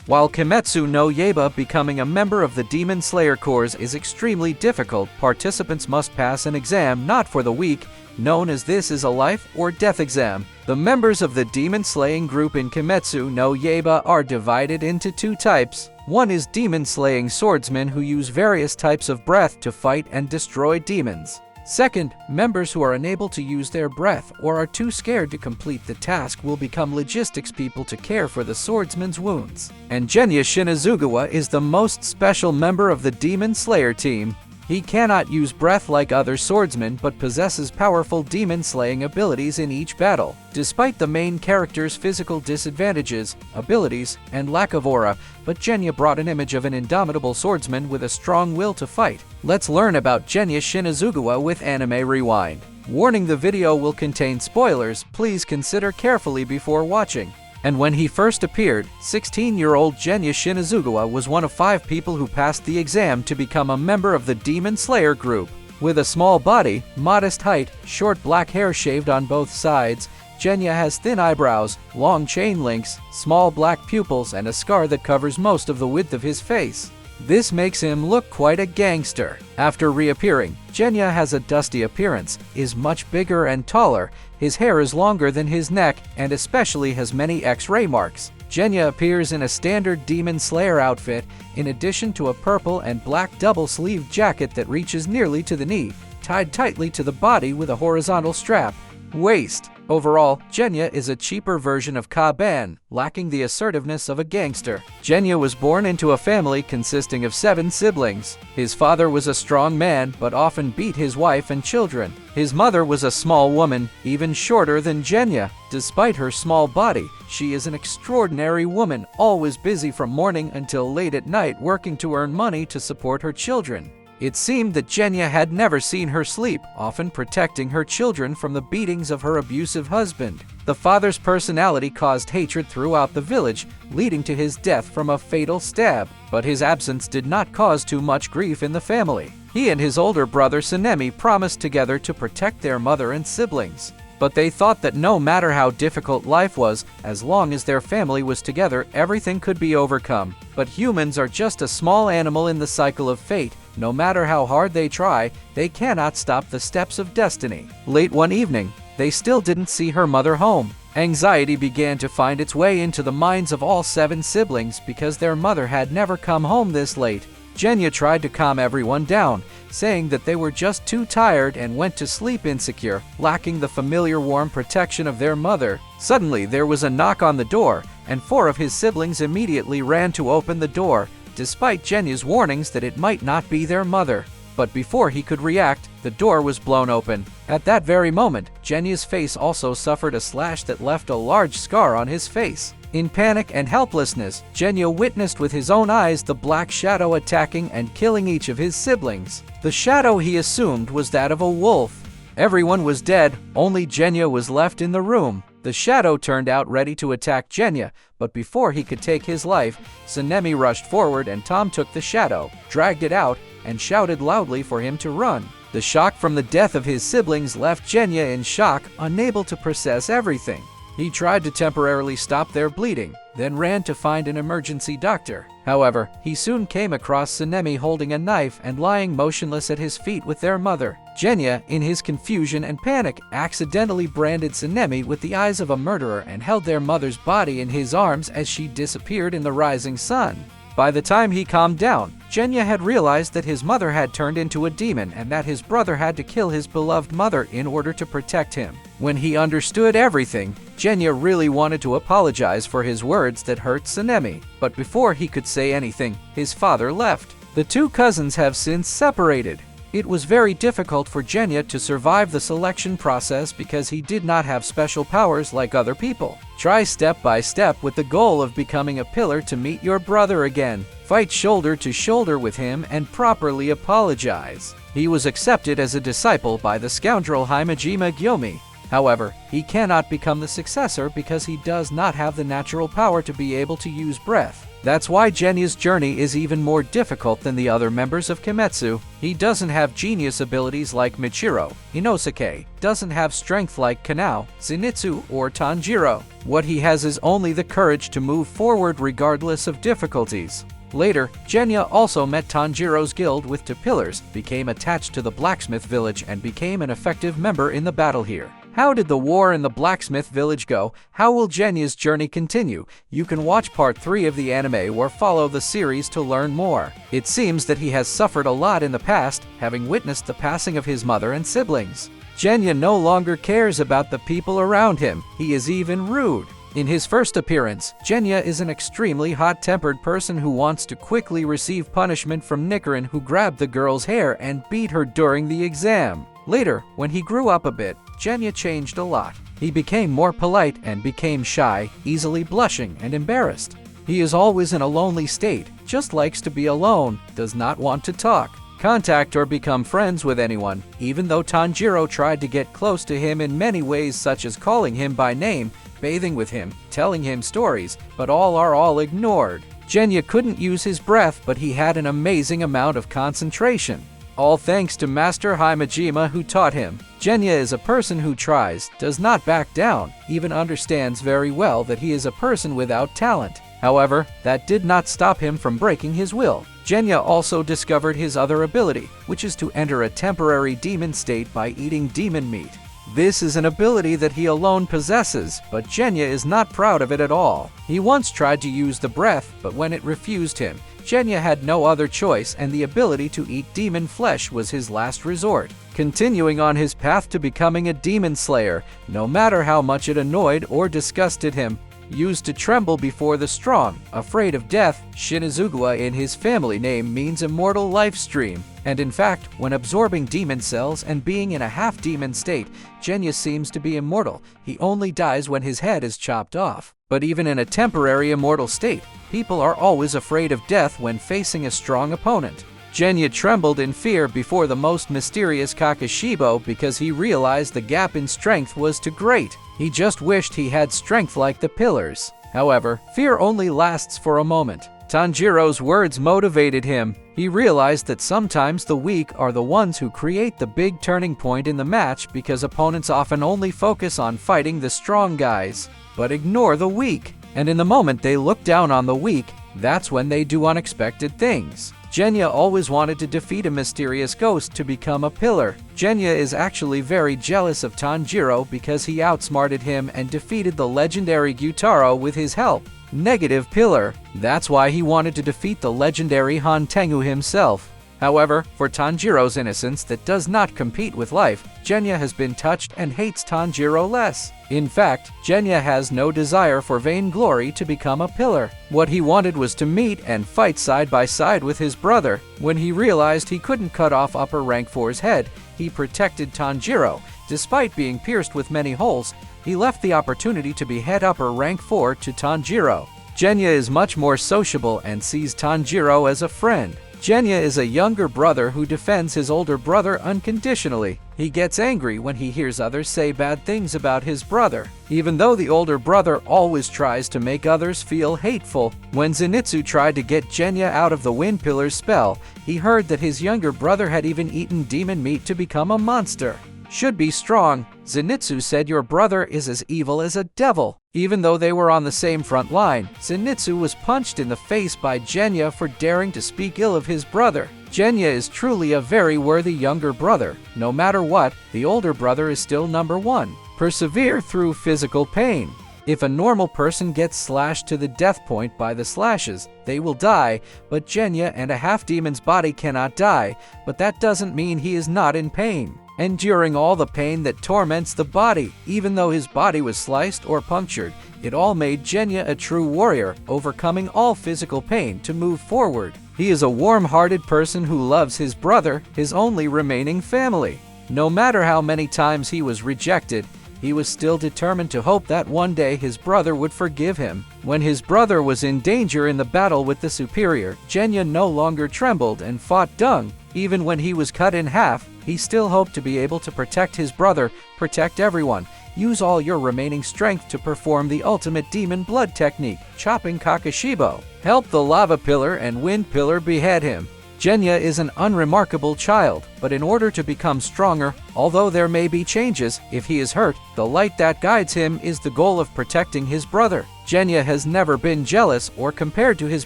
While Kimetsu no Yaiba, becoming a member of the Demon Slayer Corps is extremely difficult, participants must pass an exam not for the weak, known as this is a life or death exam. The members of the demon slaying group in Kimetsu no Yaiba are divided into two types. One is demon slaying swordsmen who use various types of breath to fight and destroy demons. Second, members who are unable to use their breath or are too scared to complete the task will become logistics people to care for the swordsman's wounds. And Genya Shinazugawa is the most special member of the Demon Slayer team. He cannot use breath like other swordsmen but possesses powerful demon-slaying abilities in each battle. Despite the main character's physical disadvantages, abilities, and lack of aura, but Genya brought an image of an indomitable swordsman with a strong will to fight. Let's learn about Genya Shinazugawa with Anime Rewind. Warning: the video will contain spoilers, please consider carefully before watching. And when he first appeared, 16-year-old Genya Shinazugawa was one of 5 people who passed the exam to become a member of the Demon Slayer group. With a small body, modest height, short black hair shaved on both sides, Genya has thin eyebrows, long chain links, small black pupils, and a scar that covers most of the width of his face. This makes him look quite a gangster. After reappearing, Genya has a dusty appearance, is much bigger and taller, his hair is longer than his neck, and especially has many X-ray marks. Genya appears in a standard Demon Slayer outfit, in addition to a purple and black double-sleeved jacket that reaches nearly to the knee, tied tightly to the body with a horizontal strap. Waist. Overall, Genya is a cheaper version of Kaban, lacking the assertiveness of a gangster. Genya was born into a family consisting of 7 siblings. His father was a strong man, but often beat his wife and children. His mother was a small woman, even shorter than Genya. Despite her small body, she is an extraordinary woman, always busy from morning until late at night working to earn money to support her children. It seemed that Genya had never seen her sleep, often protecting her children from the beatings of her abusive husband. The father's personality caused hatred throughout the village, leading to his death from a fatal stab. But his absence did not cause too much grief in the family. He and his older brother Sanemi promised together to protect their mother and siblings. But they thought that no matter how difficult life was, as long as their family was together, everything could be overcome. But humans are just a small animal in the cycle of fate. No matter how hard they try, they cannot stop the steps of destiny. Late one evening, they still didn't see her mother home. Anxiety began to find its way into the minds of all 7 siblings because their mother had never come home this late. Genya tried to calm everyone down, saying that they were just too tired and went to sleep insecure, lacking the familiar warm protection of their mother. Suddenly, there was a knock on the door, and 4 of his siblings immediately ran to open the door, despite Genya's warnings that it might not be their mother. But before he could react, the door was blown open. At that very moment, Genya's face also suffered a slash that left a large scar on his face. In panic and helplessness, Genya witnessed with his own eyes the black shadow attacking and killing each of his siblings. The shadow he assumed was that of a wolf. Everyone was dead, only Genya was left in the room. The shadow turned out ready to attack Genya, but before he could take his life, Sanemi rushed forward and Tom took the shadow, dragged it out, and shouted loudly for him to run. The shock from the death of his siblings left Genya in shock, unable to process everything. He tried to temporarily stop their bleeding, then ran to find an emergency doctor. However, he soon came across Sanemi holding a knife and lying motionless at his feet with their mother. Genya, in his confusion and panic, accidentally branded Sanemi with the eyes of a murderer and held their mother's body in his arms as she disappeared in the rising sun. By the time he calmed down, Genya had realized that his mother had turned into a demon and that his brother had to kill his beloved mother in order to protect him. When he understood everything, Genya really wanted to apologize for his words that hurt Sanemi. But before he could say anything, his father left. The 2 cousins have since separated. It was very difficult for Genya to survive the selection process because he did not have special powers like other people. Try step by step with the goal of becoming a pillar to meet your brother again. Fight shoulder to shoulder with him and properly apologize. He was accepted as a disciple by the scoundrel Himejima Gyomi. However, he cannot become the successor because he does not have the natural power to be able to use breath. That's why Genya's journey is even more difficult than the other members of Kimetsu. He doesn't have genius abilities like Michiro. Inosuke doesn't have strength like Kanao, Zenitsu, or Tanjiro. What he has is only the courage to move forward regardless of difficulties. Later, Genya also met Tanjiro's guild with two pillars, became attached to the blacksmith village, and became an effective member in the battle here. How did the war in the blacksmith village go? How will Genya's journey continue? You can watch part 3 of the anime or follow the series to learn more. It seems that he has suffered a lot in the past, having witnessed the passing of his mother and siblings. Genya no longer cares about the people around him. He is even rude. In his first appearance, Genya is an extremely hot-tempered person who wants to quickly receive punishment from Nichiren, who grabbed the girl's hair and beat her during the exam. Later, when he grew up a bit, Genya changed a lot. He became more polite and became shy, easily blushing and embarrassed. He is always in a lonely state, just likes to be alone, does not want to talk, contact or become friends with anyone, even though Tanjiro tried to get close to him in many ways, such as calling him by name, bathing with him, telling him stories, but all ignored. Genya couldn't use his breath, but he had an amazing amount of concentration. All thanks to Master Himejima, who taught him. Genya is a person who tries, does not back down, even understands very well that he is a person without talent. However, that did not stop him from breaking his will. Genya also discovered his other ability, which is to enter a temporary demon state by eating demon meat. This is an ability that he alone possesses, but Genya is not proud of it at all. He once tried to use the breath, but when it refused him, Genya had no other choice, and the ability to eat demon flesh was his last resort. Continuing on his path to becoming a demon slayer, no matter how much it annoyed or disgusted him. Used to tremble before the strong, afraid of death, Shinazugawa in his family name means immortal life stream. And in fact, when absorbing demon cells and being in a half-demon state, Genya seems to be immortal. He only dies when his head is chopped off. But even in a temporary immortal state, people are always afraid of death when facing a strong opponent. Genya trembled in fear before the most mysterious Kakashibo because he realized the gap in strength was too great. He just wished he had strength like the pillars. However, fear only lasts for a moment. Tanjiro's words motivated him. He realized that sometimes the weak are the ones who create the big turning point in the match, because opponents often only focus on fighting the strong guys, but ignore the weak. And in the moment they look down on the weak, that's when they do unexpected things. Genya always wanted to defeat a mysterious ghost to become a pillar. Genya is actually very jealous of Tanjiro because he outsmarted him and defeated the legendary Gyutaro with his help. Negative pillar. That's why he wanted to defeat the legendary Hantengu himself. However, for Tanjiro's innocence that does not compete with life, Genya has been touched and hates Tanjiro less. In fact, Genya has no desire for vainglory to become a pillar. What he wanted was to meet and fight side by side with his brother. When he realized he couldn't cut off Upper Rank 4's head, he protected Tanjiro. Despite being pierced with many holes, he left the opportunity to behead Upper Rank 4 to Tanjiro. Genya is much more sociable and sees Tanjiro as a friend. Genya is a younger brother who defends his older brother unconditionally. He gets angry when he hears others say bad things about his brother, even though the older brother always tries to make others feel hateful. When Zenitsu tried to get Genya out of the Wind Pillar's spell, he heard that his younger brother had even eaten demon meat to become a monster. Should be strong. Zenitsu said your brother is as evil as a devil. Even though they were on the same front line, Zenitsu was punched in the face by Genya for daring to speak ill of his brother. Genya is truly a very worthy younger brother. No matter what, the older brother is still number one. Persevere through physical pain. If a normal person gets slashed to the death point by the slashes, they will die, but Genya and a half-demon's body cannot die, but that doesn't mean he is not in pain. Enduring all the pain that torments the body, even though his body was sliced or punctured, it all made Genya a true warrior, overcoming all physical pain to move forward. He is a warm-hearted person who loves his brother, his only remaining family. No matter how many times he was rejected, he was still determined to hope that one day his brother would forgive him. When his brother was in danger in the battle with the superior, Genya no longer trembled and fought Dung. Even when he was cut in half, he still hoped to be able to protect his brother, protect everyone. use all your remaining strength to perform the ultimate demon blood technique, chopping Kakashibo. Help the lava pillar and wind pillar behead him. Genya is an unremarkable child, but in order to become stronger, although there may be changes, if he is hurt, the light that guides him is the goal of protecting his brother. Genya has never been jealous or compared to his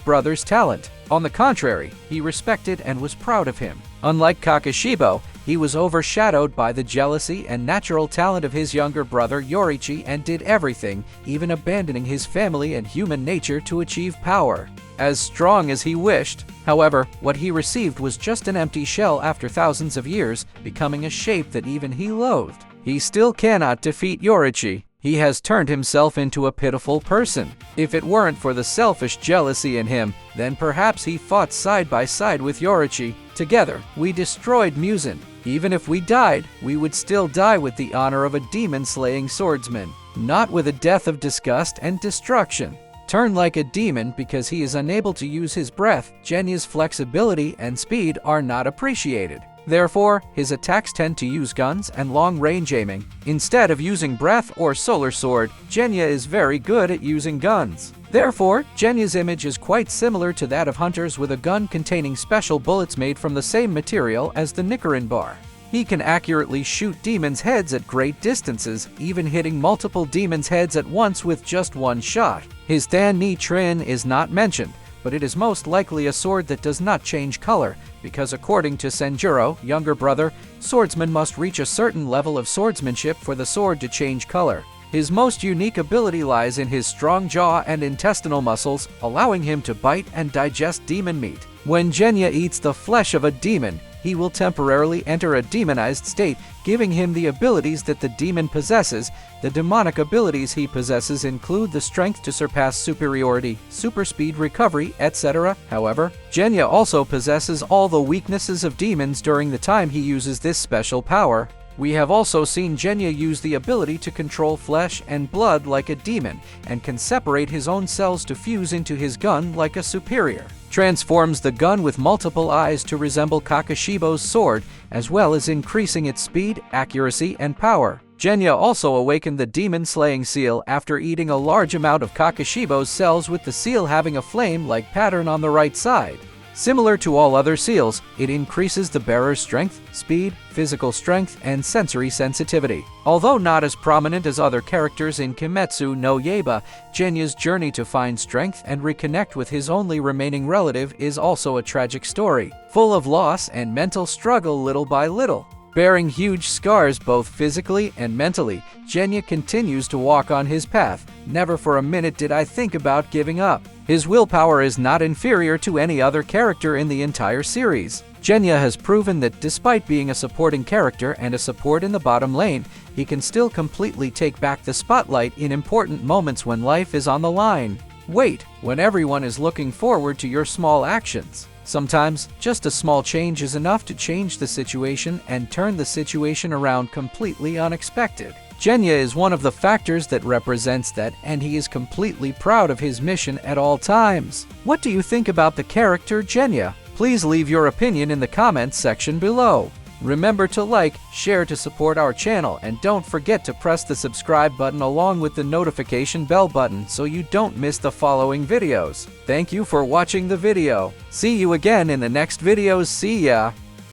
brother's talent. On the contrary, he respected and was proud of him. Unlike Kakashibo, he was overshadowed by the jealousy and natural talent of his younger brother Yorichi and did everything, even abandoning his family and human nature to achieve power. As strong as he wished, however, what he received was just an empty shell after thousands of years, becoming a shape that even he loathed. He still cannot defeat Yorichi. He has turned himself into a pitiful person. If it weren't for the selfish jealousy in him, then perhaps he fought side by side with Yorichi. Together, we destroyed Muzan. Even if we died, we would still die with the honor of a demon-slaying swordsman, not with a death of disgust and destruction. Turn like a demon because he is unable to use his breath. Genya's flexibility and speed are not appreciated. Therefore, his attacks tend to use guns and long-range aiming. Instead of using breath or solar sword, Genya is very good at using guns. Therefore, Genya's image is quite similar to that of hunters with a gun containing special bullets made from the same material as the Nichiren bar. He can accurately shoot demons' heads at great distances, even hitting multiple demons' heads at once with just one shot. His Dan Nichiren is not mentioned, but it is most likely a sword that does not change color, because according to Senjuro, younger brother, swordsmen must reach a certain level of swordsmanship for the sword to change color. His most unique ability lies in his strong jaw and intestinal muscles, allowing him to bite and digest demon meat. When Genya eats the flesh of a demon, he will temporarily enter a demonized state, giving him the abilities that the demon possesses. The demonic abilities he possesses include the strength to surpass superiority, super speed recovery, etc. However, Genya also possesses all the weaknesses of demons during the time he uses this special power. We have also seen Genya use the ability to control flesh and blood like a demon, and can separate his own cells to fuse into his gun like a superior. Transforms the gun with multiple eyes to resemble Kakashibo's sword, as well as increasing its speed, accuracy, and power. Genya also awakened the demon-slaying seal after eating a large amount of Kakashibo's cells, with the seal having a flame-like pattern on the right side. Similar to all other seals, it increases the bearer's strength, speed, physical strength, and sensory sensitivity. Although not as prominent as other characters in Kimetsu no Yaiba, Genya's journey to find strength and reconnect with his only remaining relative is also a tragic story, full of loss and mental struggle little by little. Bearing huge scars both physically and mentally, Genya continues to walk on his path. Never for a minute did I think about giving up. His willpower is not inferior to any other character in the entire series. Genya has proven that despite being a supporting character and a support in the bottom lane, he can still completely take back the spotlight in important moments when life is on the line. Wait, when everyone is looking forward to your small actions. Sometimes, just a small change is enough to change the situation and turn the situation around completely unexpected. Genya is one of the factors that represents that, and he is completely proud of his mission at all times. What do you think about the character Genya? Please leave your opinion in the comments section below. Remember to like, share to support our channel, and don't forget to press the subscribe button along with the notification bell button so you don't miss the following videos. Thank you for watching the video. See you again in the next videos. See ya!